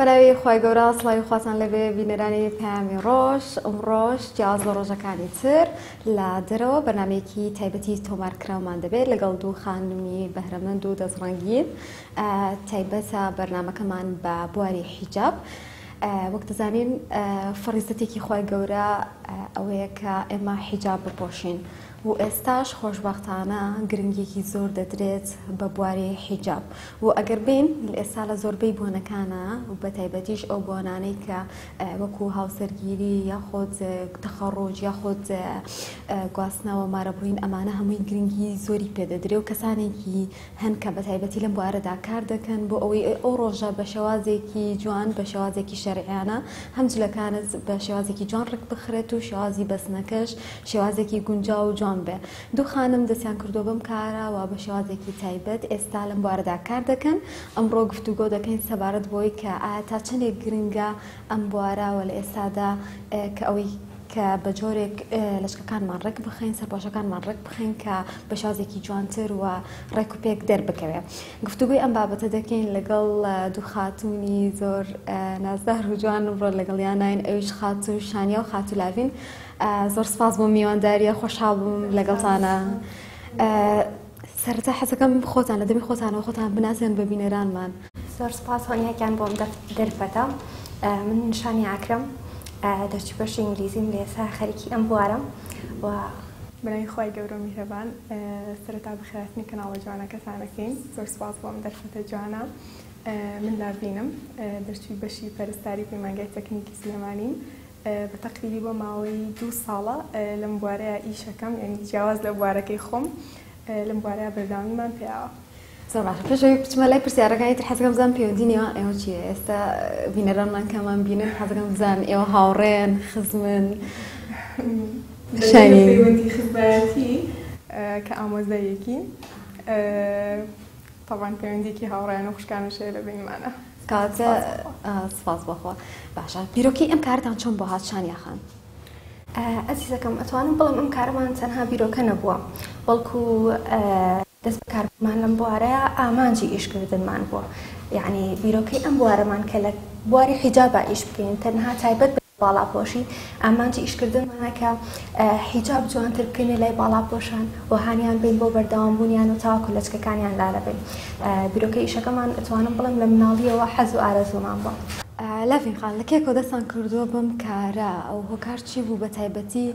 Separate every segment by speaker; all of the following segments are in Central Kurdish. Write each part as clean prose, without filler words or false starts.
Speaker 1: بەناوی خی گەورە سڵاوی خواتان لەبێ بینەرانی پامی ڕۆژ ئەمڕۆژ جیاواز لە ڕۆژەکانی تر لە دەرەوە بەنامەیەکی تایبەتی تۆمارکراومان دەبێت لەگەڵ دوو خانمی بەهرەمەند و دەستڕەنگین تایبەتە بەرنامەکەمان بە بواری حیجاب. وەک دەزانین فەڕیزەتێکی خی گەورە ئەوەیە کە ئێمە حیجاب بپۆشین و ئێستاش خۆشبەختانە گرنگێکی زۆر دەدرێت بە بواری حیجاب و ئەگەر بین ئێستا لە زۆربەی بۆنەکانە و بە تایبەتیش ئەو بۆنانەی کە وەکو هاوسەرگیری یاخۆت تەخەڕۆج یاخۆت گواستنەوە مارەبڕین ئەمانە هەمووی گرنگی زۆری پێدەدرێ و کەسانێکی هەن کە بە تایبەتی لەم بوارەدا کار دەکەن بۆ ئەوەی ئەو ڕۆژە بە شێوازێکی جوان بە شێوازێکی شەرعیانە هەم جلەکانت بە شێوازێکی جوان ڕک بخرێت و شێوازی بەسنەکەش شێوازێکی گونجاو و جوان بێ. دوو خانم دەستیان کردو بەم کارە و بە شێوازێکی تایبەت ئێستا لەم بوارەدا کار دەکەن. ئەمڕۆ گفتوگۆ دەکەین سەبارەت بۆی کە ئایا تا چەندێک گرنگە ئەم بوارەوە لە ئێستادا کە ئەوەی کە بە جۆرێک لەشکەکانمان ڕێک بخەین سەرپۆشەکانمان ڕێک بخەین کە بە شێوازێکی جوانتر و ڕێک و پێک دەربکەوێت. گفتوگوی ئەم بابەتە دەکەین لەگەڵ دوو خاتوونی زۆر نازدار و جوان ڕۆ لەگەڵیان ناین ئەویش خاتو شانیا و خاتو لاوین. زۆر سپاس بۆ میوانداریە خۆشحاڵ بووم لەگەڵتانە. سەرەتا حەزەکەم خۆتان لە دەمی خۆتانەوە خۆتان بناسێن بە بینەرانمان.
Speaker 2: زۆر سپاس هۆنیەکیان بۆم دەرفەتە. من نیشانی ئاکرم دەرچی بەشی ئینگلیزیم لە ئێستا خەریکی ئەم بوارم و
Speaker 3: بەناوی خی گەورە و میهرەبان سەرەتا بەخێراتنی کەناڵە جوانەکەتانەکەین. زۆر سپاس بۆم دەرفەتە جوانە. من لاڤینم دەرچوی بەشی پەرستاری پەیمانگای تەکنیکی سلێمانیم. بە تەقریبی بۆ ماوەی 2 ساڵە لەم بوارەیە ئیشەکەم یعنی جیاواز لە بوارەکەی خۆم لەم بوارەیە بەرداوامیمان پێیاوە.
Speaker 1: زۆر باشە. پێشەوەی بچمە لای پرسیارەکانی تر حەزەکەم بزانم پەیوەندی نێوان ئێوە چییە؟ ئێستا بینەرانمان کەمان بینن حەزەکەم بزانم ئێوە هاوڕێن خزمن
Speaker 3: شانی پەیوەندی خزمەتی کە ئامۆزایەکین طبعاً پەیوەندێکی هاوڕێیان و خوشکانشەیە لە بینمانە.
Speaker 1: کاتە سپاس بەخوا. باشە بیرۆکەی ئەم کارتان چۆن بۆ هات شانیا خان؟
Speaker 2: ئەزیزەکەم ئەتوانم بڵم ئەم کارمان تەنها بیرۆکە نەبووە بەڵکو دەست بەکارمان لەم بوارەیە ئامانجی ئیشکردنمان بووە. یعنی بیرۆکەی ئەم بوارەمان کە لە بواری حیجابە ئیش بکەین تەنها تایبەت باڵاپۆشی ئامانجی ئیشکردنمانە کە حیجاب جوانتر بکەینێ لای باڵاپۆشان و هانیان بین بۆ بەردەوامبوونیان و تاواکو لەچکەکانیان لادەبین. بیرۆکەی ئیشەکەمان ئەتوانم بڵم لە مناڵیەوە حەز و ئارەزومان بووە.
Speaker 1: لاڤین خان لە کێکەوە دەستان کردووە بەم کارە ئەو هۆکار چی بوو بە تایبەتی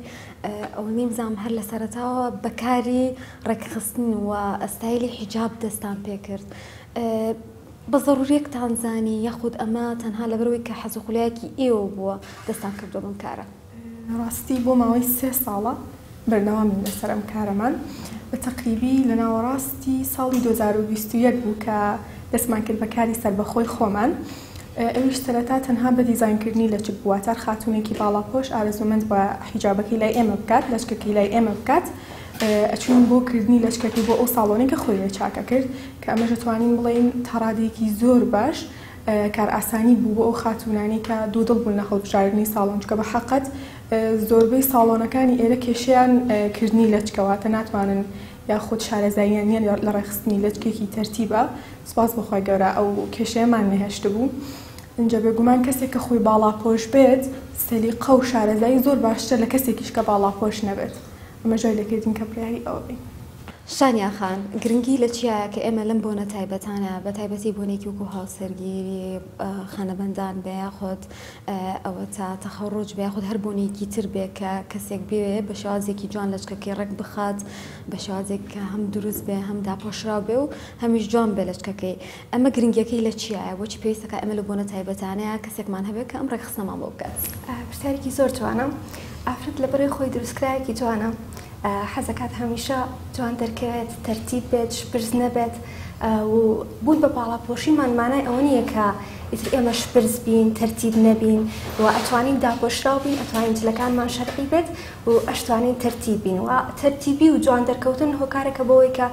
Speaker 1: ئەو نیمزام هەر لە سەرەتاوە بەکاری ڕێکخستن و ئەستایلی حیجاب دەستان پێ کرد. بە ضرورێکتان زانی یاخود ئەمە تەنها لەبەرەوەی کە حەز و خولیایەکی ئێوە بووە دەستان کردووە بەم کارە؟
Speaker 3: ڕاستی بۆ ماوەی 3 ساڵە بەردەوامی لەسەر ئەم کارەمان بە تەقریبی لە ناوەڕاستی ساڵی 2021 بوو کە دەستمان کرد بە کاری سەربەخۆی خۆمان. ئەویش سەرەتا تەنها بە دیزاینکردنی لەچک بواتار خاتونێکی باڵاپۆش ئارەزومەند بە حیجابەکەی لای ئێمە بکات لەچکەکەی لای ئێمە بکات ئەچون بۆ کردنی لەچکەکەی بۆ ئەو ساڵۆنێک کە خۆی لە چاکە کرد کە ئەمەش دەتوانین بڵێین تەڕادێکی زۆر باش کار ئاسانی بوو بۆ ئەو خاتونانی کە دوودڵ بوون لە هەڵبژاردننی ساڵۆن چکە بە حەقەت زۆربەی ساڵۆنەکانی ئێرە کێشیان کردنی لەچکەواتە ناتوانن یاخود شارەزاییان لە ڕێخستنی لەچکێکی تەرتیبە. سپاس بەخوای گەورە ئەو کێشەیەمان نەهێشت بوو. اینجا بێگومان کەسێک کە خۆی باڵاپۆش بێت سەلیقە و شارەزایی زۆر باشتر لە کەسێکیش کە باڵاپۆش نەبێت. ئەمە ژای لەکردین کە پرایی ئەوە بین.
Speaker 1: شانیا خان گرنگی لە چیایە کە ئێمە لەم بۆنە تایبەتانە بە تایبەتی بۆنێکی وەکو هاوسەرگیری خانەبەندان بێ یاخۆت ئەوە تا تەخەڕۆج بێ یاخود هەر بۆنێکی تر بێ کە کەسێک بێ بە شێوازێکی جوان لەچکەکەی ڕێک بخات بە شێوازێک کە هەم دروست بێ هەم داپۆشرا بێ و هەمیش جوان بێ لەچکەکەی. ئەمە گرنگیەکەی لە چیایە بۆچی پێویستەکە ئەمە لە بۆنە تایبەتانەیە کەسێکمان هەبێت کە ئەم ڕێکخستنەمان بۆ بکات؟
Speaker 2: پرسیارێکی زۆر جوانە. ئافرەت لەبەرەوەی خۆی دروستکرایەکی جوانە حەزەکات هەمیشە جوان دەرکەوێت تەرتیب بێت شپرز نەبێت و بوون بە باڵاپۆشیمان مانای ئەوە نییە کە ئیتر ئێمە شپرز بین تەرتیب نەبین و ئەتوانین داپۆشراو بین ئەتوانین جلەکانمان شەرعی بێت و ئەشتوانین تەرتیب بین و تەرتیبی و جوان دەرکەوتن هۆکارێکە بۆەوەی کە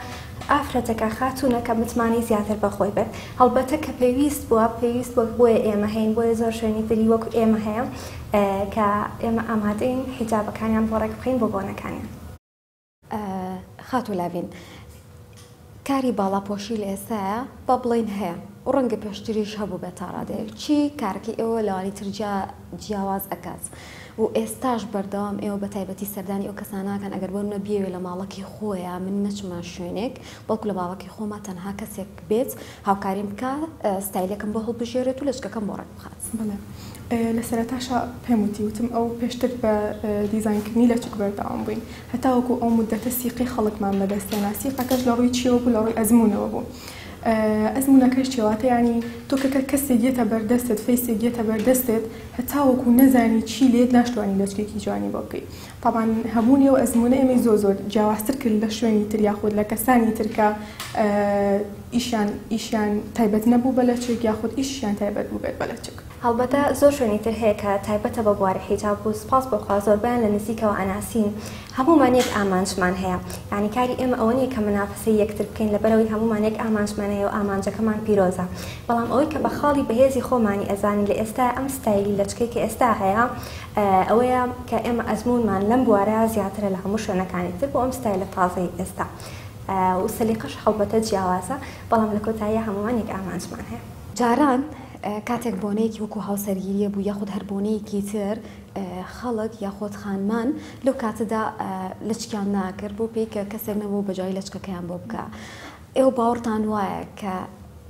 Speaker 2: ئافرەتەکە خاتوونەکە متمانی زیاتر بەخۆی بێت. هەڵبەتە کە پێویست بووە پێویست بۆیە ئێمە هەین بۆیە زۆر شوێنی تری وەکو ئێمە هەیە کە ئێمە ئامادەین حیجابەکانیان بۆ ڕێک بخەین بۆ بۆنەکانیان.
Speaker 1: خاتو لاڤین کاری باڵاپۆشی لە ئێستاە با بڵین هەیە و ڕەنگە پێشتریش هەبوو بێت تا ڕادەیەک چی کارەکەی ئێوە لەوانی تر جیاواز ئەکات و ئێستاش بەردەوام ئێوە بە تایبەتی سەردانی ئەو کەساناکەن ئەگەر بۆمە بیاوێ لە ماڵەکی خۆیە من نەچمە شوێنێک بەڵکو لە ماڵەکی خۆمە تەنها کەسێک بێت هاوکاریم بکە ستایلەکەم بۆ هەڵبژێرێت و لەچکەکەم بۆ ڕێک بخات.
Speaker 3: لە سەرەتاشە پێم وتم ئەو پێشتر بە دیزاینکردنی لە چک بەردەوام بووین هەتا وەکو ئەو مدەتە سیقی خەڵکمان بەدەستێنا سیقەکەش لە ڕووی چیەوە بوو لە ڕووی ئەزمونەوە بوو. ئەزمونەکەش چێواتە ینی تۆ کە کەسێک گێتە بەردەستت فەیسێک گێتە بەردەستت هەتا وەکو نەزانی چی لێت ناشتوانی لەچکێکی جوانی بۆ بکەیت. طبعاً هەبوونی و ئەزمونە ئێمەی زۆر جیاوازتر کرد لە شوێنی تر یاخود لە کەسانی ترکە ئیشیان تایبەت نەبوو بە لەچک یاخود ئیشیان تایبەت بوو بێت بە لەچک.
Speaker 2: هەڵبەتە زۆر شوێنی تر هەیە کە تایبەتە بە بواری حیجاب و سپاس بۆخوا زۆربیان لە نزیکەوە ئەناسین هەمومان یەک ئامانجمان هەیە یعنی کاری ئێمە ئەوە نیە کە منافسەی یەکتر بکەین لەبەرەوەی هەمومان یەک ئامانجمان هەیە و ئامانجەکەمان پیرۆزە بەڵام ئەوەی کە بە خاڵی بەهێزی خۆمانی ئەزانین لە ئێستا ئەم ستایلی لەچکەی کە ئێستا هەیە ئەوەیە کە ئێمە ئەزمونمان لەم بوارە زیاترە لە هەموو شوێنەکانی تر بۆ ئەم ستایلە تازەی ئێستا و سەلیقەش هەڵبەتە جیاوازە بەڵام لە کۆتاییە هەمومان یەک ئامانجمان هەیە.
Speaker 1: جاران کاتێک بۆنەیەکی وەکو هاوسەرگیریە بوو یاخود هەر بۆنەیەکی تر خەڵک یاخۆت خانمان لەو کاتەدا لەچکیان ناکرد بۆ پێی کە کەسێک نەبوو بەجای لەچکەکەیان بۆ بکە. ئێوە باوەڕتان وایە کە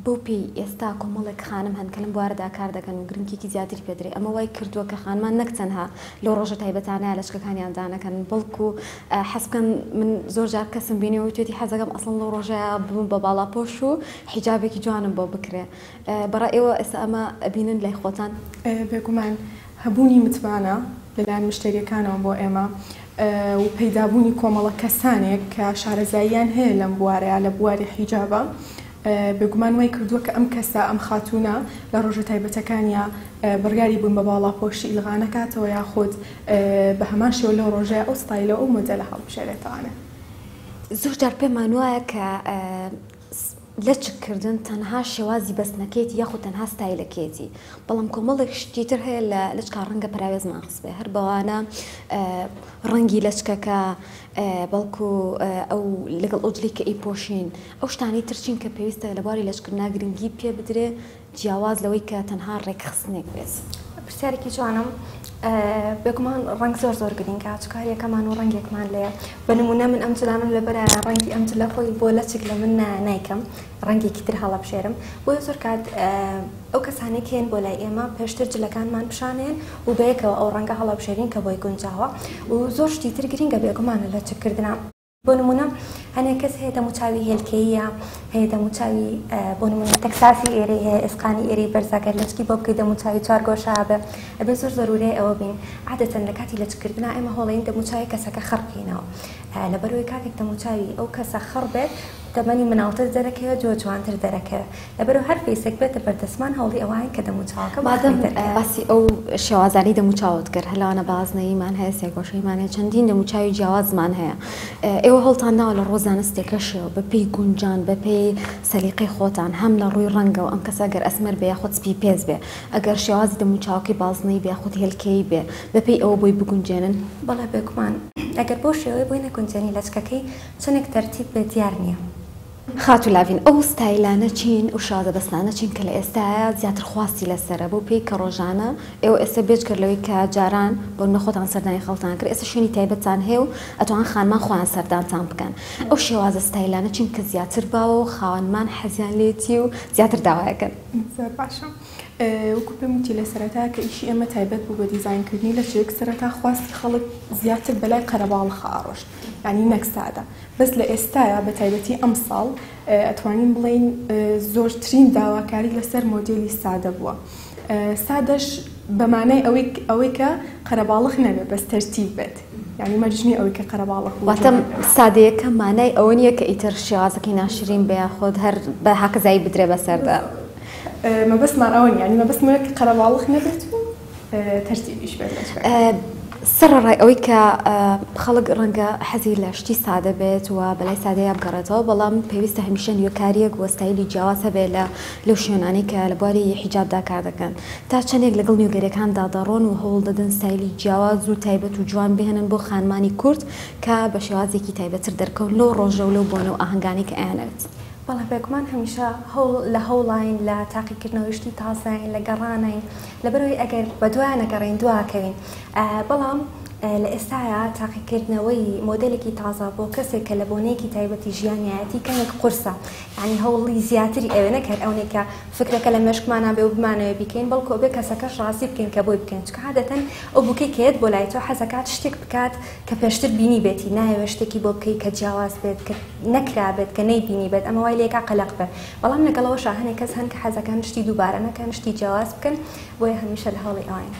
Speaker 1: بۆ پێی ئێستا کۆمەڵێک خانم هەن کە لەم بوارەدا کار دەکەن و گرنگێکی زیاتری پێدرێ ئەمە وای کردووە کە خانمان نەک تەنها لەو ڕۆژە تایبەتانەیە لەچکەکانیان دانەکەن بەڵکو حەزکەن من زۆر جار کەسم بینێەوە توێتی حەزەکەم ئەسڵ لەو ڕۆژەیە ببم بە باڵاپۆش و حیجابێکی جوانم بۆ بکرێ بەڕای ئێوە ئێستا ئەمە ئەبینن لای خۆتان
Speaker 3: بێگومان هەبوونی متمانە لەلایەن مشتریەکانەوە بۆ ئێمە و پەیدابوونی کۆمەڵە کەسانێک کە شارەزاییان هەیە لەم بوارەیە لە بواری حیجابە بێگومان وای کردووە کە ئەم کەسە ئەم خاتوونە لە ڕۆژە تایبەتەکانیە بڕیاری بوون بە باڵاپۆشی ئیلغانەکاتەوە یاخود بە هەمان شێوە لەو ڕۆژەیە ئەو ستایلە ئەو مۆدەلە هەڵبژێرێتەوانە.
Speaker 1: زۆر جار پێمان وایە کە لەچکردن تەنها شێوازی بەستنەکەیتی یاخود تەنها ستایلەکێتی بەڵام کۆمەڵێک شتی تر هەیە لە لەچکا ڕەنگە پراوێز ماخس بێ هەر بەوانە ڕەنگی لەچکەکە بەڵکو ئەو لەگەڵ ئۆجلی کە ئیپۆشین ئەو شتانی ترچین کە پێویستە لە بواری لەچکردنا گرنگی پێ بدرێ جیاواز لەوەی کە تەنها ڕێکخستنێک بێت.
Speaker 2: پرسیارێکی جوانم بێگومان ڕنگ زۆر گرنگە چکارێکەکەمان و ڕەنگێکمان لێ بە نمونە من ئەم جلا من لەبەر ڕەنگی ئەم جلە خۆی بۆ لەچک لە من نایکەم ڕەنگێکی تر هەڵەبژێرم بۆیە زۆر کات ئەو کەسانێک هێن بۆ لای ئێمە پێشتر جلەکانمان بشانێن و بەیەکەوە ئەو ڕەنگە هەڵەبژێرین کە بۆی گونجاوە و زۆر شتی تر گرنگە بێگومانە لەچکردنا. بۆ نمونە هەنێک کەس هەیە دەموچاوی هێلکەیە هەیە دەموچاوی بۆ نمونە تەکساسی ئێرەی هەیە ئێسقانی ئێرەی بەرزەکەر لەچکی بۆ بکەیت دەموچاوی چوار گۆشە بێ ئەبێ زۆر ضرورەیە ئەوە بین عادەتەن لە کاتی لەچکردنا ئێمە هەڵەین دەموچاوی کەسەکە خەڕکەینەوە لەبەرەوەی کاتێک دەموچاوی ئەو کەسە خەڕ بێت دەمەنی مناڵتر دەرەکەوە جۆ جوانتر دەرەکەوە لەبەرەوە هەر فێسێک بێتە بەردەسمان هەوڵی ئەوەیە کە دەموچاوەکە
Speaker 1: باسی ئەو شێوازانی دەموچاوت کرد هەلاوانە بازنەیمان هەیە سێگۆشەیمان هەیە چەندین دەموچاوی جیاوازمان هەیە ئێوە هەڵتان ناوە لە ڕۆزانە ستێکەشەوە بەپێی گونجان بەپێی سەلیقەی خۆتان هەم لە ڕووی ڕەنگەوە ئەم کەسە گەر ئەسمەر بێ یاخود سپی پێز بێ ئەگەر شێوازی دەموچاوەکەی بازنەی بێ یاخود هێلکەی بێ بەپێی ئەوە بۆی بگونجێنن.
Speaker 2: بەڵێ بێگومان ئەگەر بۆ شێوەی بۆی نەگونجێنی لەچکەکەی چنێک تەرتیب بێ دیار نییە.
Speaker 1: خاتو لاوین ئەو ستایلانە چین و شازە بەستانە چین کە لە ئێستاە زیاتر خواستی لەسرە بۆ پێی کە ڕۆژانە ئێوە ئێستا بێج کردلەوەی کە جاران بۆ نەخۆتان سەردانی خەڵتان کرد ئێستا شوێنی تایبەتان هەیە و ئەتوان خانمان خۆیان سەردانتان بکەن ئەو شێوازە ستایلانە چین کە زیاتر باوە و خاوەنمان حەزیان لێتی و زیاتر داوایەکەن.
Speaker 3: زۆر باشە وەکو پێم وتی لە سەرەتا کە ئیشی ئێمە تایبەت بوو بە دیزاینکردنی لەچک سەرەتا خواستی خەڵک زیاتر بەلای قەرەباڵ خاڕۆشت ینی نەکسادە بەس لە ئێستاە بە تایبەتی ئەم ساڵ ئەتوانین بڵین زۆرترین داواکاری لەسەر مۆدێلی سادە بووە. سادەش بەمانای ئەوەی کە قەرەباڵق نەبێت بەس تەرتیب بێت یعنی مەجنی ئەوەی کە قەرەباڵق
Speaker 1: واتە سادەیەکە مانای ئەوە نییە کە ئیتر شێوازەکەی ناشرین بێ خۆت هەر بە هاکەزایی بدرێ بەسەردا
Speaker 3: مەبەستمان ئەوە ینی مەبەستمەوە کە قەرەباڵق نەبێت و تەرتیبیش بێت.
Speaker 1: سەرڕای ئەوەی کە خەڵک ڕەنگە حەزی لە شتی سادە بێت و بەلای سادەیە بگەڕێتەوە بەڵام پێویستە هەمیشە نوێکاریەک وەستایلی جیاواز هەبێت لەو شوێنانەی کە لە بواری حیجابدا کار دەکەن تا چەندێک لەگەڵ نوێگەرەکاندا دەڕۆن و هەوڵ دەدەن ستایلی جیاواز و تایبەت و جوان بهێنن بۆ خانمانی کورد کە بە شێوازێکی تایبەتتر دەرکەون لەو ڕۆژە و لەو بۆنە و ئاهەنگانی کە ئەیانەوێت.
Speaker 2: بەڵێ بێگومان هەمیشە لە هەوڵین لە تاقیکردنەوەشتی تازین لە گەڕانین لەبەرەوەی ئەگەر بە دوایان نەگەڕین دواکەوین بەڵام لە ئێستاە تاقیکردنەوەی مۆدلێکی تازە بۆ کەسێک کە لە بۆنەیەکی تایبەتی ژیانیەتی کەمێک قورسە ینی هەوڵی زیاتری ئەوێ نەکرد ئەوەیە فکرەکە لە مێشکمانە بێ و بمانەوە بکەین بەڵکو بێ کەسەکەش ڕاستی بکەین کە بۆی بکەین چکە عادەتەن ئەو بووکەی کێت بۆ لای تۆ حەزەکات شتێک بکات کە پێشتر بینی بێتی نایەوە شتێکی بۆ بکەی کە جیاواز بێت کە نەکرابێت کە نەیبینی بێت ئەمە وای لێکا قەلق بێت بەڵام لەگەڵەوەش هەنێک کەس هەن کە حەزەکان شتی دووبارە نەکەن شتی جیاواز بکەن بۆیە هەمیشە لە هەوڵی ئەوین.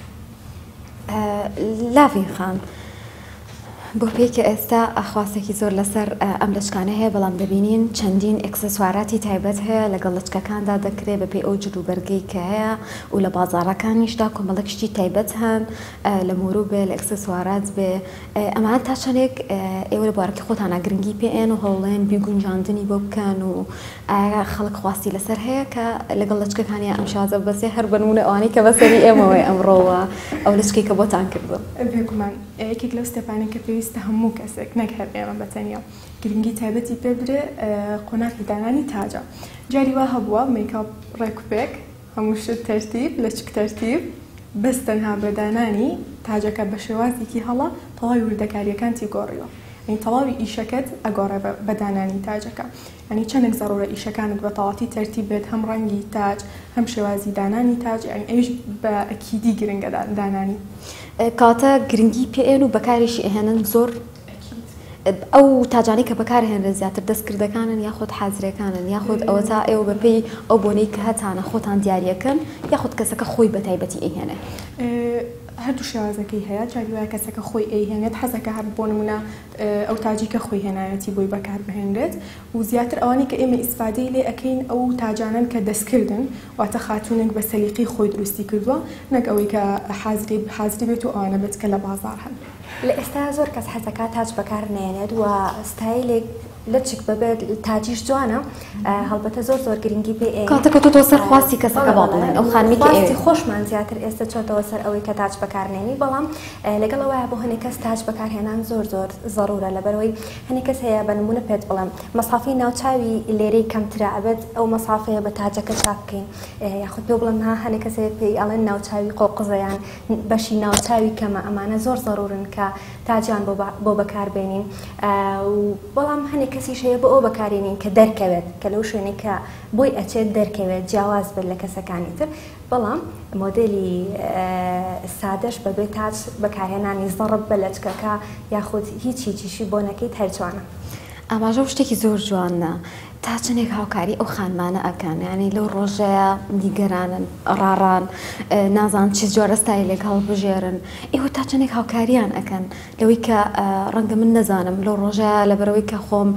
Speaker 1: لاڤین خان بۆ پێی کە ئێستا ئەخواستێکی زۆر لەسەر ئەم لەچکانە هەیە بەڵام دەبینین چەندین ئەکسسواراتی تایبەت هەیە لەگەڵ لەچکەکاندا دەکرێت بە پێی ئەو جلوبەرگەی کە هەیە و لە بازاڕەکانیشدا کۆمەڵک شتی تایبەت هەن لە مۆرو بێ لە ئەکسسوارات بێ ئەمان تا چەندێک ئێوە لە بوارەکەی خۆتانە گرنگی پێێن و هەوڵێن بیگونجاندنی بۆ بکەن و خەڵک خواستی لەسەر هەیە کە لەگەڵ لەچکەکانی ئەم شازە بەسێ هەر بنمونە ئەوانەی کە بەسەری ئێمەوەی ئەمڕۆوە ئەو لەچکەی کە بۆتان کردووە.
Speaker 3: بێگومان یەکێک لەو ستەپانێک کە پێویستە هەموو کەسێک نەک هەر ئێمە بەتەنیا گرنگی تایبەتی پێ برێ قۆناغی دانانی تاجە. جاری وا هەبووە میکاپ ڕێکوپێک هەموو شت تەرتیب لە چک تەرتیب بەس تەنها بەدانانی تاجەکە بە شێوازێکی هەڵە تەواوی وردەکاریەکانتی گۆڕیوە. یعنی تەواوی ئیشەکەت ئەگۆڕێ بەدانانی تاجەکە. ینی چەندێک زەڕورە ئیشەکانت بە تەواتی تەرتیب بێت هەم ڕەنگی تاج هەم شێوازی دانانی تاج یعنی ئەویش بە ئەکیدی گرنگە دانانی.
Speaker 1: کاتە گرنگی پێێن و بەکاریشی ئەهێنن زۆر ئەو تاجانی کە بەکارهێنرە زیاتر دەستکردەکانن یاخود حازرەکانن یاخود ئەوە تا ئێوە بەپێی ئەو بۆنەی کە هەتانە خۆتان دیارەکەن یاخود کەسەکە خۆی بە تایبەتی ئەهێنێ.
Speaker 3: هەردوو شێوازەکەی هەیە جاری وایە کەسەکە خۆی ئەیهێنێت حەزەکە هەر بۆ نمونە ئەو تاجی کە خۆی هێنایەتی بۆی بەکار بهێنرێت و زیاتر ئەوانی کە ئێمە ئیسفادەی لێ ئەەکەین ئەو تاجانن کە دەستکردن واتە خاتوونێک بە سەلیقی خۆی دروستی کردووە نەک ئەوەی کە حازری بێت و ئەوانە بێت کە لە بازار هەن.
Speaker 2: لە ئێستا زۆر کەس حەزەکە تاج بەکار نێنێت و ستایلێک لە چک ببێت تاجیش جوانە هەڵبەتە زۆر گرنگی پێ
Speaker 1: کاتەکە تۆ سەرخواستی کەسەکە باڵێن ئەو خانمی
Speaker 2: خواستی خۆشمان زیاتر ئێستا چۆتەوە سەر ئەوەی کە تاج بەکارنێنی بەڵام لەگەڵەوەیە بۆ هەنێک کەس تاج بەکارهێنان زۆر ضرورە لەبەرەوەی هەنێک کەس هەیە بە نمونە پێت بڵێم مەسافی ناوچاوی لێرەی کەمترە ئەبێت ئەو مەسافەیە بە تاجەکە چاک بکەین یاخود پێ بڵێم هەنێک کەسەیە پێی ئەڵێن ناوچاوی قۆقزەیان بەشی ناوچاوی کەمە ئەمانە زۆر ضرورن کە تاجان بۆ بەکاربێنین بەڵام هەنێک کەسیش هەیە بۆ ئەو بەکارێنین کە دەرکەوێت کە لەو شوێنێک کە بۆی ئەچێت دەرکەوێت جیاواز بێت لە کەسەکانی تر بەڵام مۆدلی سادەش بەبێ تاج بەکارهێنانی زەڕب بە لەچکەکە یاخود هیچیشی بۆ نەکەیت هەرجوانە.
Speaker 1: ئاماژە شتێکی زۆر جوانە تا چنێک هاوکاری ئەو خانمانە ئەکەن ینی لەو ڕۆژەیە دیگەرانن ڕاڕان نازان چی جۆرە ستایلێک هەڵبژێرن ئێوە تا چنێک هاوکاریان ئەکەن لەوەی کە ڕەنگە من نەزانم لەو ڕۆژەیە لەبەرەوەی کە خۆم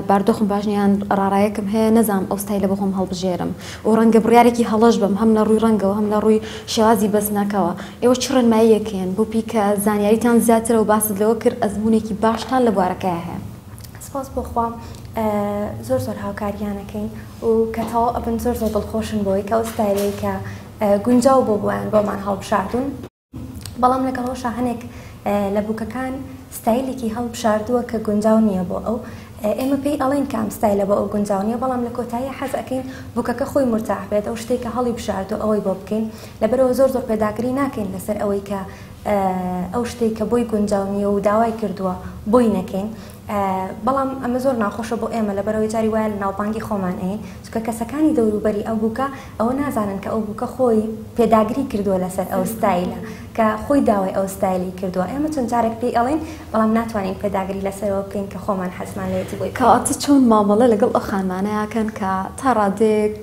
Speaker 1: باردۆخم باشنیان ڕاڕایەکم هەیە نەزانم ئەو ستایلە بە خۆم هەڵبژێرم و ڕەنگە بڕیارێکی هەڵەش بم هەم لە ڕووی ڕەنگەوە هەم لە ڕووی شێوازی بەسنەکەوە ئێوە چ ڕێنماییەکەن بۆ پیکە زانیاریتان زیاترە و باست لەوە کرد ئەزمونێکی باشتان لە بوارەکەی هەیە.
Speaker 2: سپاس بۆخوا زۆر هاوکاریانەکەین و کەتەوە ئەبن زۆر دڵخۆشن بۆی کە ئەو ستایلەی کە گونجاو بۆ بۆیان بۆمان هەڵبژاردوون بەڵام لەگەڵەوەشە هەنێک لە بووکەکان ستایلێکی هەڵبژاردووە کە گونجاو نییە بۆ ئەو ئێمە پێی ئەڵێن کام ستایلە بۆ ئەو گونجاو نییە بەڵام لە کۆتایی حەز ئەەکەین بووکەکە خۆی مرتاح بێت ئەو شتێکە هەڵی بژاردو ئەوەی بۆ بکەین لەبەرەوە زۆر پێداگری ناکەین لەسەر ئەوەی کە ئەو شتێک کە بۆی گونجاو نییە و داوای کردووە بۆی نەکەین بەڵام ئەمە زۆر ناخۆشە بۆ ئێمە لەبەرەوەی جاری وایە لە ناوبانگی خۆمان ئەیە چکە کەسەکانی دەوروبەری ئەو بووکە ئەوە نازانن کە ئەو بووکە خۆی پێداگری کردووە لەسەر ئەو ستایلە کە خۆی داوای ئەو ستایلی کردووە ئێمە چەند جارێک پێی ئەڵێن بەڵام ناتوانین پێداگری لەسەرەوە بکەین کە خۆمان حەزمان لێتی بۆی
Speaker 1: کاتە چۆن مامەڵە لەگەڵ ئەو خانمانەیەکەن کە تا ڕادێک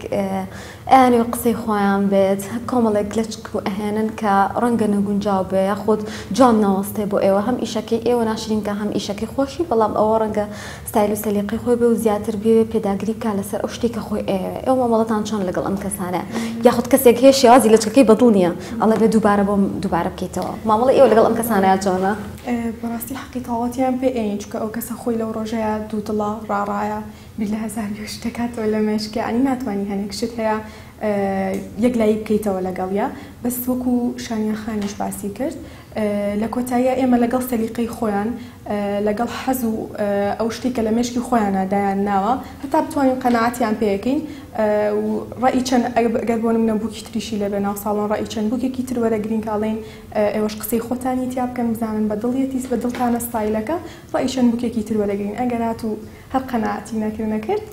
Speaker 1: ئەیانی قسەی خۆیان بێت کۆمەڵێک لەچک و ئەهێنن کە ڕەنگە نەگونجاو بێ یاخود جوان ناوەستێ بۆ ئێوە هەم ئیشەکەی ئێوە ناشرین کە هەم ئیشەکەی خۆشی بەڵام ئەوە ڕەنگە ستایل و سەلیقی خۆی بێ و زیاتر بێ پێداگری بکات لەسەر ئەو شتێکە خۆی ئێوە مامەڵەتان چۆن لەگەڵ ئەم کەسانە یاخود کەسێک هەیە شێوازی لەچکەکەی بەدڵ نییە ئەڵێ بێ دووبارە بکەیتەوە مامەڵە ئێوە لەگەڵ ئەم کەسانەیە چۆنە؟
Speaker 3: بەڕاستی حەقی تاوەتیان پێ ئەین چکە ئەو کەسە خۆی لەو ڕۆژەیە دوودڵە ڕاڕایە بیر لە هەزار شتێکاتەوە لە مێشکە ئەنی ناتوانانی هەنێک شت هەیە یەک لای بکەیتەوە لەگەڵیە بەس وەکو شانیا خانیش باسی کرد لە کۆتاییە ئێمە لەگەڵ سەلیقەی خۆیان لەگەڵ حەز و ئەو شتێکە لە مێشکی خۆیانە دایان ناوە هەتا بتوانین قەناعەتیان پێەکەین و ڕای چەند ئەگەر بۆ نمونە بووکی تریشی لەبێ ناو ساڵۆن ڕای چەند بووکێکی تر وەرەگرین کاڵێن ئێوەش قسەی خۆتانی تیا بکەن بزانن بە دڵیەتیس بە دڵتانە ستایلەکە ڕای چەند بووکێکی تر وەرەگرین ئەگەر هات و هەر قەناعەتی نەکرد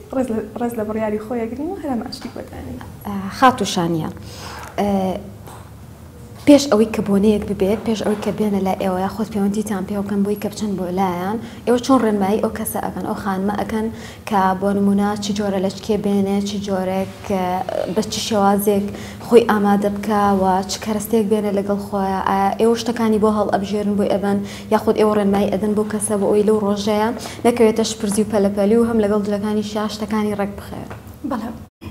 Speaker 3: ڕێز لە بڕیاری خۆیەگرین و هەرە ماشتی بۆدانین
Speaker 1: خاتو شانیا پێش ئەوەی کە بۆنەیەک ببێت پێش ئەوەی کە بێنە لای ئێوە خۆت پەیوەندیتان پێ بکەن بۆی کە بچن بۆ لایەن ئێوە چۆن ڕێنمایی ئەو کەسە ئەەکەن ئەو خانمە ئەەکەن کە بۆ نمونە چی جۆرە لەچکێ بێنێ چی جۆرێک بە چی شێوازێک خۆی ئامادە بکە و چ کەرەستێک بێنە لەگەڵ خۆیان ئێوە شتەکانی بۆ هەڵ ئەبژێرن بۆی ئەبەن یاخود ئێوە ڕێنمایی ئەدەن بۆ کەسە بۆ ئەوی لەو ڕۆژەیە نەکەوێتە شپرزی و پەلەپەلی و هەم لەگەڵ جلەکانی شتەکانی ڕێک بخێر
Speaker 2: بەڵێ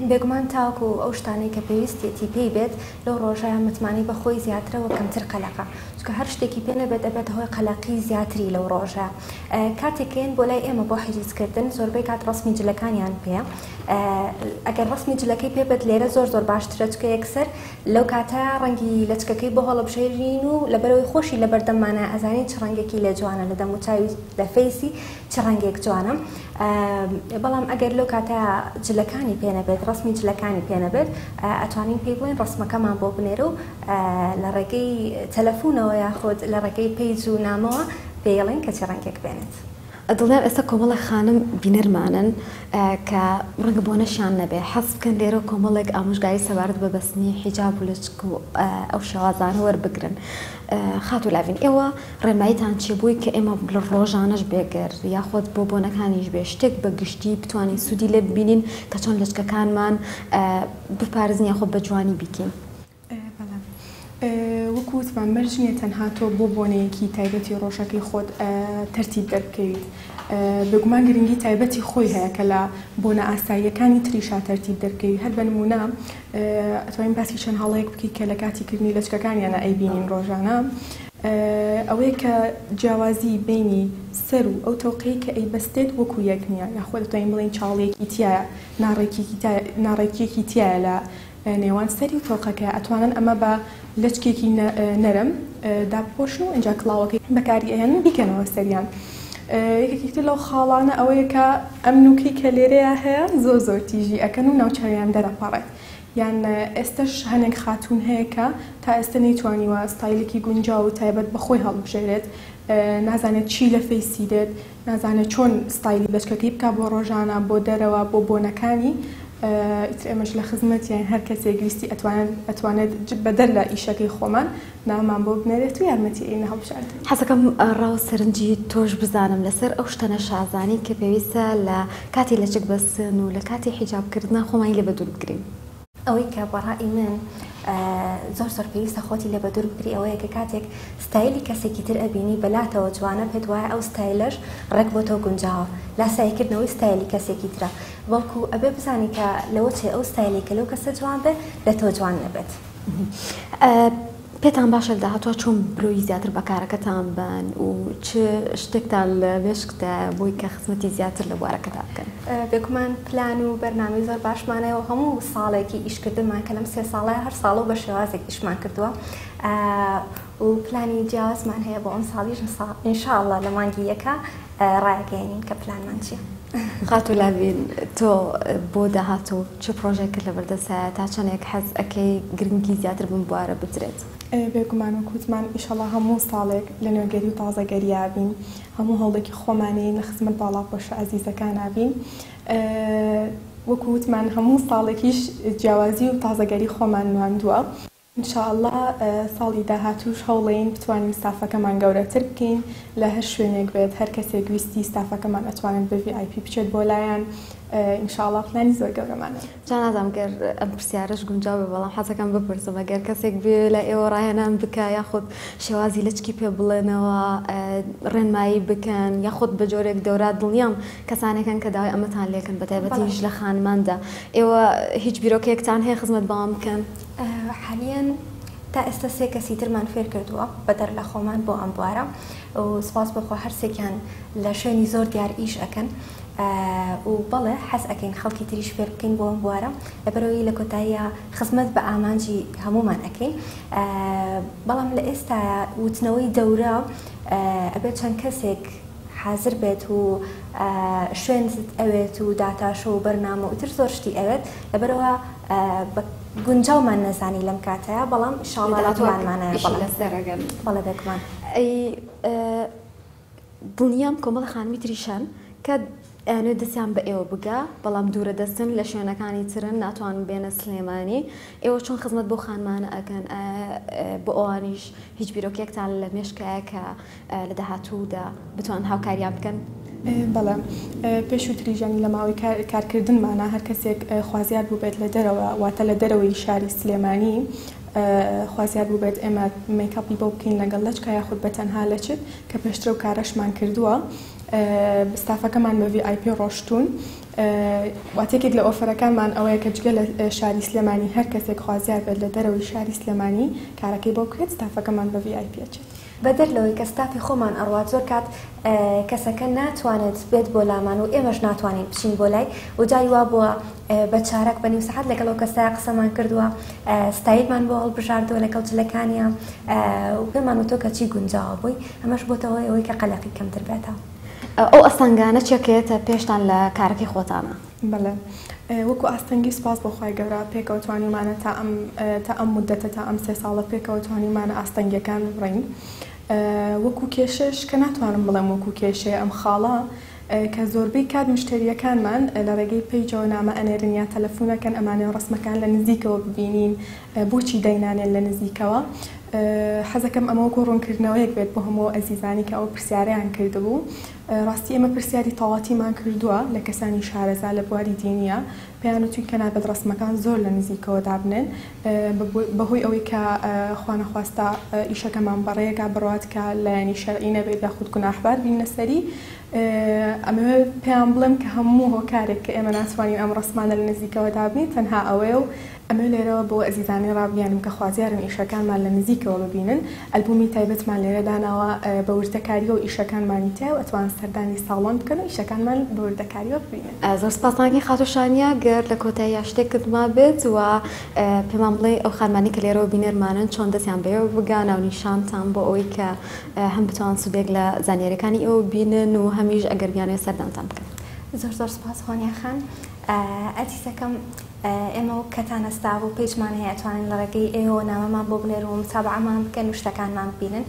Speaker 2: بێگومان تاوکو ئەو شتانەی کە پێویستێتی پێی بێت لەو ڕۆژەیە متمانی بە خۆی زیاترەوە کەمتر قەلەقە چکە هەر شتێکی پێ نەبێت ئەبێت هۆی قەلەقی زیاتری لەو ڕۆژە کاتێکێن بۆ لای ئێمە بۆ حیجزکردن زۆربەی کات ڕسمی جلەکانیان پێ ئەگەر ڕسمی جلەکەی پێ بێت لێرە زۆر باشترە چکە یەکسەر لەو کاتە ڕەنگی لەچکەکەی بۆ هەڵەبژێرین و لەبەرەوەی خۆشی لە بەردەمانە ئەزانین چ ڕەنگێکی لێ جوانە لە دەم و چاوی لە فەیسی چ ڕەنگێک جوانە بەڵام ئەگەر لەو کاتە جلەکانی پێنەبێت ڕسمی جلەکانی پێنەبێت ئەتوانین پێی بڵێن ڕسمەکەمان بۆ بنێرە و لە ڕێگەی تەلەفۆنەوە یاخود لە ڕێگەی پەیج و نامەوە پێڵێن کە چ ڕەنگێک بێنێت.
Speaker 1: دڵێن ئێستا کۆمەڵی خانم بینەرمانن کە ڕەنگە بۆ نەشان نەبێ حەز بکەن لێرە کۆمەڵێک ئامۆژگاری سەبارەت بە بەستنی حیجاب و لچک و ئەو شێوازانە وەربگرن. خاتو لاوین ئێوە ڕێنماییتان چێ بووی کە ئێمە لە ڕۆژانەش بێگەر یاخۆت بۆ بۆنەکانیش بێ شتێک بە گشتی بتوانین سوودی لێ ببینین کە چۆن لچکەکانمان بپارێزین یاخۆت بە جوانی بیکەین.
Speaker 3: وەکو وتمان مەرج نییە تەنها تۆ بۆ بۆنەیەکی تایبەتی ڕۆژەکەی خۆت تەرتیب دەربکەویت بێگومان گرنگی تایبەتی خۆی هەیە کە لە بۆنە ئاساییەکانی تریشا تەرتیب دەرکەوی هەر بە نمونە ئەتوانین باسی چەند هەڵەیەک بکەیت کە لە کاتیکردنی لەچکەکانیانە ئەیبینین ڕۆژانە ئەوەیە کە جیاوازی بینی سەر و ئەو تەوقەی کە ئەیبەستێت وەکو یەک نییە یاخۆ دەتوانین بڵێن چاڵێکی تایە ناڕێکیەکی تایە لە نێوان سەری و تۆقەکە ئەتوانن ئەمە بە لەچکێکی نەرم داپۆشن و ئەنجا کڵاوەکەی بەکاری ئەیان بیکەنەوە سەریان یەکێکتر لەو خاڵانە ئەوەیە کە ئەم نوکەی کە لێرەیە هەیە زۆر تیژی ئەکەن و ناوچاویان دەرەپەڕێت یان ئێستش هەنێک خاتون هەیە کە تا ئێستا نەیتوانیوە ستایلێکی گونجاو و تایبەت بەخۆی هەڵبژێرێت نازانێت چی لە فەیسی دێت نازانێت چۆن ستایلی لەچکەکەی بکە بۆ ڕۆژانە بۆ دەرەوە بۆ بۆنەکانی ئیتر ئێمەش لە خزمەتیان هەر کەسێک ویستی ئەتوانێت بەدەر لە ئیشەکەی خۆمان نامان بۆ بنێرێت و یارمەتی ئێنە هەڵبژاردن.
Speaker 1: حەزەکەم ڕاو سەرنجی تۆش بزانم لەسەر ئەو شتەنە شازانی کە پێویستە لە کاتی لەچک بەستن و لە کاتی حیجابکردنە خۆمانی لێ بەدوور بگرین.
Speaker 2: ئەوەی کە بەڕای من زۆر پێویستە خۆتی لە بەدوور بگری ئەوەیە کە کاتێک ستایلی کەسێکی تر ئەبینی بەلاتەوە جوانە پێت وایە ئەو ستایلش ڕێک بۆ تۆ گونجاوە لاساییکردنەوەی ستایلی کەسێکی ترە بەڵکو ئەبێ بزانی کە لەوە چێ ئەو ستایلی کە لەو کەسە جوان بێت لە تۆ جوان نەبێت.
Speaker 1: پێتان باشە داهاتوە چۆن برۆی زیاتر بەکارەکەتان بن و چ شتێکتان لە مێشکتە بۆی کە خزمەتی زیاتر لە بوارەکەدا بکەن.
Speaker 2: بێگومان پلان و بەرنامەی زۆر باشمانەوە هەموو ساڵێکی ئیشکردنمان کە لەم 3 ساڵە هەر ساڵ بە شێوازێک ئیشمان کردووە و پلانی جیاوازمان هەیە بۆ ئەم ساڵیش ئینشاءڵڵا لە مانگی یەکە ڕایگەیەنین کە پلانمان چییە.
Speaker 1: خاتو لاوین تۆ بۆ داهاتوو چ پرۆژێکت لە بەردەسایە تا چەندێک حەز ئەەکەی گرنگی زیاتر بم بوارە بدرێت.
Speaker 3: بێگومان و کووتمان ئیشەڵا هەموو ساڵێک لە نوێگەری و تازەگەریابین هەموو هەوڵێکی خۆمانەیە لە خزمەت باڵاپۆشە ئازیزەکان نابین وەکووتمان هەموو ساڵێکیش جیاوازی و تازەگەری خۆمان نواندووە ئینشاءالله ساڵی داهاتووش هەوڵێین بتوانین ستافەکەمان گەورەتر بکەین لە هەر شوێنێک بێت هەر کەسێک ویستی ستافەکەمان ئەتوانن بە VIP بچێت بۆ لایەن ئینشاءالله پلانی زۆر گەورەمانە.
Speaker 1: جا نازانم گەر ئەم پرسیارەش گونجاو بێ بەڵام حەزەکەم بپرسم ئەگەر کەسێک بێ لە ئێوە ڕاهێنان بکە یاخود شێوازی لەچکی پێ بڵێنەوە ڕێنمایی بکەن یاخود بە جۆرێک دەورات دڵنیام کەسانێکن کە داوای ئەمەتان لێکن بە تایبەتیش لە خانماندا ئێوە هیچ بیرۆکەیەکتان هەیە خزمەت بەوام بکەن؟
Speaker 2: حالیان تا ئێستا 3 کەسی ترمان فێر کردووە بەدەر لە خۆمان بۆ ئەم بوارە و سپاس بخۆ هەرسێکیان لە شوێنی زۆر دیار ئیش ئەکەن و بەڵێ حەز ئەکەین خەڵکی تریش فێر بکەین بۆ ئەم بوارە لەبەرەوەی لە کۆتاییە خزمەت بە ئامانجی هەمومان ئەەکەین بەڵام لە ئێستاە وتنەوەی دەورە ئەبێت چەند کەسێک حاضر بێت و شوێنت ئەوێت و داتاشە و بەرنامە و تر زۆر شتی ئەوێت لەبەرەوە گونجاومان نەزانی لەم کاتەیە بەڵام شاڵاتوانمانە بەڵێ دەکمان
Speaker 1: دڵنیام کۆمەڵە خانمی تریشان کە ئەنوێ دەستیان بە ئێوە بگا بەڵام دوورە دەستن لە شوێنەکانی ترن ناتوانن بێنە سلێمانی ئێوە چۆن خزمەت بۆ خانمانە ئەگەن بۆ ئەوانیش هیچ بیرۆکێکتان لە مێشکایە کە لە داهاتوودا بتوان هاوکاریان بکەن
Speaker 3: بەڵێ پێش و تریژانی لە ماوەی کارکردنمانە هەر کەسێک خوازیار بوو بێت لە دەرەوە واتە لە دەرەوەی شاری سلێمانی خوازیار بوو بێت ئێمە میکاپی بۆ بکەین لەگەڵ لەچکە یاخود بەتەنها لەچێت کە پێشترە و کارەشمان کردووە ستافەکەمان بە VIP ڕۆشتون واتێکێک لە ئۆفەرەکانمان ئەوەیە کە جگە لە شاری سلێمانی هەر کەسێک خوازیار بێت لە دەرەوەی شاری سلێمانی کارەکەی بۆ بکرێت ستافەکەمان بە VIP ئەچێت
Speaker 2: بەدەر لەوەی کە ستافی خۆمان ئەڕوات زۆر کات کەسەکە ناتوانێت بێت بۆ لامان و ئێمەش ناتوانین بچین بۆ لای و جای وا بووە بە چارەک بە نیو سەعات لەگەڵ ئەو کەسایە قسەمان کردووە ستایلمان بۆ هەڵبژاردەوە لەگەڵ جلەکانیە و پێمان وتۆ کە چی گونجاوە بووی ئەمەش بۆتەوەی ئەوەی کە قەلەقی کەمتر بێتەوە
Speaker 1: ئەو ئەستەنگانە چێکێتە پێشتان لە کارەکەی خۆتانە
Speaker 3: بەڵێ وەکو ئاستەنگی سپاس بۆخوای گەورە پێکەوە توانیمانە تا ئەم مدەتە تا ئەم 3 ساڵە پێکەوە توانیمانە ئاستەنگیەکان بڕین وەکو کێشش کە ناتوانم بڵێم وەکو کێشەیە ئەم خاڵە کە زۆربەی کات مشتریەکانمان لە ڕێگەی پێیجەوە نامە ئەنێرن یا تەلەفۆنەکەن ئەمانێن ڕسمەکان لە نزیکەوە ببینین بۆچی دەینانێن لە نزیکەوە حەزەکەم ئەمە وەکو ڕوونکردنەوەیەک بێت بۆ هەموو ئەزیزانی کە ئەو پرسیاریان کردبوو ڕاستی ئێمە پرسیاری تەواوەتیمان کردووە لە کەسانی شارەزا لە بواری دینیە پێیان وتوین کە نابێت ڕسمەکان زۆر لە نزیکەوە دابنێن بەهۆی ئەوەی کە خوا نەخواستە ئیشەکەمان بەڕێگا بڕات کە لایەنی شەرعی نەبێت یاخود گوناحبار بینە سەری ئەمە پێیان بڵێم کە هەموو هۆکارێک کە ئێمە ناتوانین ئەم ڕسمانە لە نزیکەوە دابنین تەنها ئەوەیە و ئەمە لێرەوە بۆ ئەزیزانی ڕابیانم کە خوازیارن ئیشەکانمان لە نزیکەوە ببینن ئەلبومی تایبەتمان لێرە داناوە بە وردەکاریەوە و ئیشەکانمانی تیا و ئەتوان سەردانی ساڵۆن بکەن و ئیشەکانمان بە وردەکاریەوە ببینن
Speaker 1: زۆر سپاسناکی خاتوشانیا گەر لە کۆتاییە شتێکتما بێت و پێمان بڵێ ئەو خانمانی کە لێرەوە بینەرمانن چۆن دەستیان بەیەوە بگان و نیشانتان بۆ ئەوەی کە هەم بتوان سوودێک لە زانیاریەکانی ئەوە بینن و هەمیش ئەگەر بیانوێت سەردانتان بکەن
Speaker 2: زۆر سپاس خۆنیا خان ئەتیسەکەم ئێمە و کەتانەستا و پێچمان هەیە ئەتوانین لە ڕێگەی ئێوە نامەمان بۆ بنێر و متابعەمان بکەن و شتەکانمان ببینن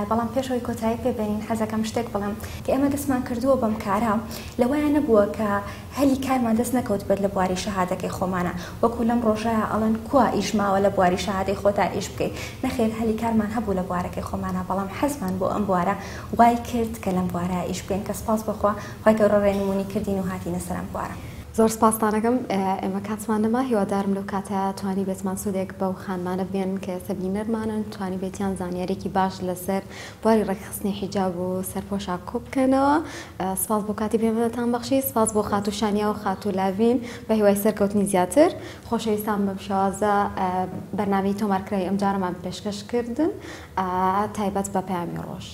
Speaker 2: بەڵام پێشەوەی کۆتایی پێبێنین حەزەکەم شتێک بڵێم کە ئێمە دەستمان کردووە بەم کارە لەوایە نەبووە کە هەلی کارمان دەست نەکەوت بێت لە بواری شەهادەکەی خۆمانە وەکو لەم ڕۆژەیە ئەڵەن کوا ئیشماوە لە بواری شەهادەی خۆتا ئیش بکەیت نەخێر هەلی کارمان هەبوو لە بوارەکەی خۆمانە بەڵام حەزمان بۆ ئەم بوارە وای کرد کە لەم بوارە ئیش بکەین کە سپاس بەخوا خوای گەورە ڕێنمونی کردین و هاتینە سەر ئەم بوارە
Speaker 1: زۆر سپاسدانەکەم ئێمە کاتمان نەما هیوادارم لەو کاتە توانی بێتمان سوودێک بەو خانمانە بێن کە سەبینەرمانن توانی بێتیان زانیارێکی باش لەسەر بواری ڕێکخستنی حیجاب و سەرپۆشاک کۆ بکەنەوە سپاس بۆ کاتی پێمەتان بەخشی سپاس بۆ خاتوشانیا و خاتولاوین بە هیوای سەرکەوتنی زیاتر خۆشەویستان بەم شێوازە بەرنامەی تۆمارکراوی ئەم جارەمان پێشکەش کردن تایبەت بە پەیامی ڕۆژ